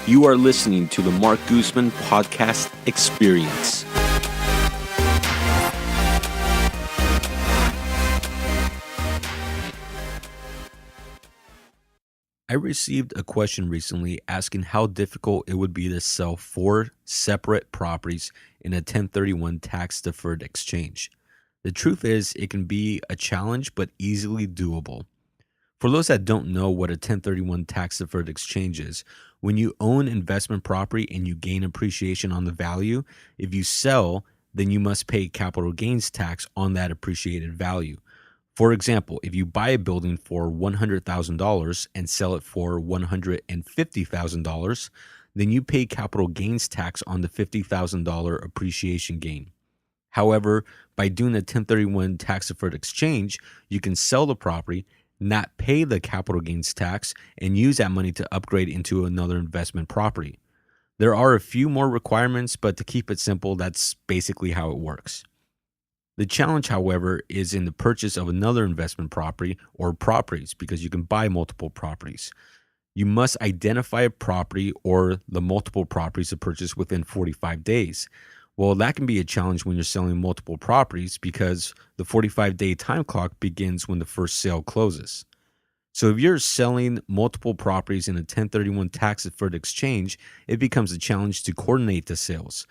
You are listening to the Marc Guzman Podcast Experience. I received a question recently asking how difficult it would be to sell 4 separate properties in a 1031 tax-deferred exchange. The truth is, it can be a challenge, but easily doable. For those that don't know what a 1031 tax-deferred exchange is, when you own investment property and you gain appreciation on the value, if you sell, then you must pay capital gains tax on that appreciated value. For example, if you buy a building for $100,000 and sell it for $150,000, then you pay capital gains tax on the $50,000 appreciation gain. However, by doing a 1031 tax-deferred exchange, you can sell the property, not pay the capital gains tax, and use that money to upgrade into another investment property. There are a few more requirements, but to keep it simple, that's basically how it works. The challenge, however, is in the purchase of another investment property or properties, because you can buy multiple properties. You must identify a property or the multiple properties to purchase within 45 days. Well, that can be a challenge when you're selling multiple properties because the 45-day time clock begins when the first sale closes. So if you're selling multiple properties in a 1031 tax-deferred exchange, it becomes a challenge to coordinate the sales.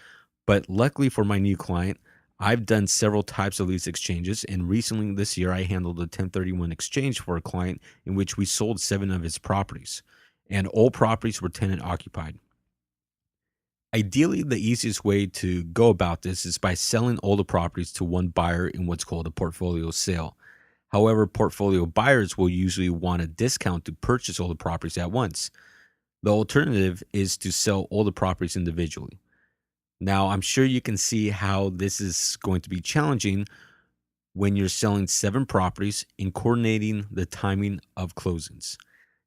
But luckily for my new client, I've done several types of these exchanges, and recently this year I handled a 1031 exchange for a client in which we sold 7 of his properties, and all properties were tenant occupied. Ideally, the easiest way to go about this is by selling all the properties to one buyer in what's called a portfolio sale. However, portfolio buyers will usually want a discount to purchase all the properties at once. The alternative is to sell all the properties individually. Now, I'm sure you can see how this is going to be challenging when you're selling 7 properties and coordinating the timing of closings.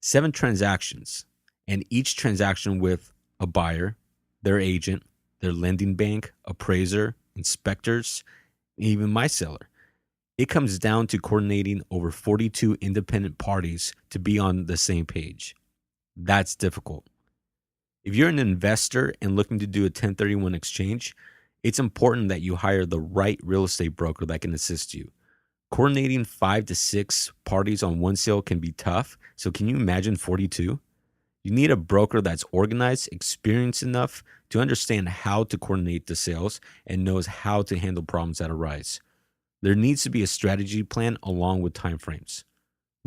7 transactions, and each transaction with a buyer, their agent, their lending bank, appraiser, inspectors, and even my seller. It comes down to coordinating over 42 independent parties to be on the same page. That's difficult. If you're an investor and looking to do a 1031 exchange, it's important that you hire the right real estate broker that can assist you. Coordinating 5 to 6 parties on one sale can be tough, so can you imagine 42? You need a broker that's organized, experienced enough to understand how to coordinate the sales, and knows how to handle problems that arise. There needs to be a strategy plan along with timeframes.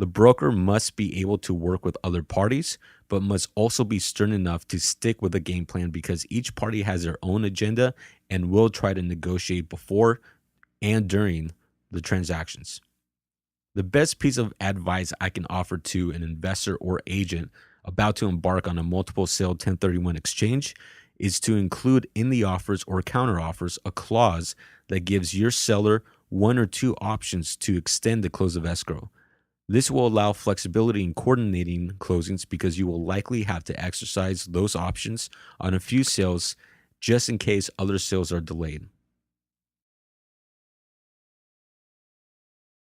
The broker must be able to work with other parties, but must also be stern enough to stick with the game plan because each party has their own agenda and will try to negotiate before and during the transactions. The best piece of advice I can offer to an investor or agent about to embark on a multiple sale 1031 exchange is to include in the offers or counteroffers a clause that gives your seller 1 or 2 options to extend the close of escrow. This will allow flexibility in coordinating closings because you will likely have to exercise those options on a few sales just in case other sales are delayed.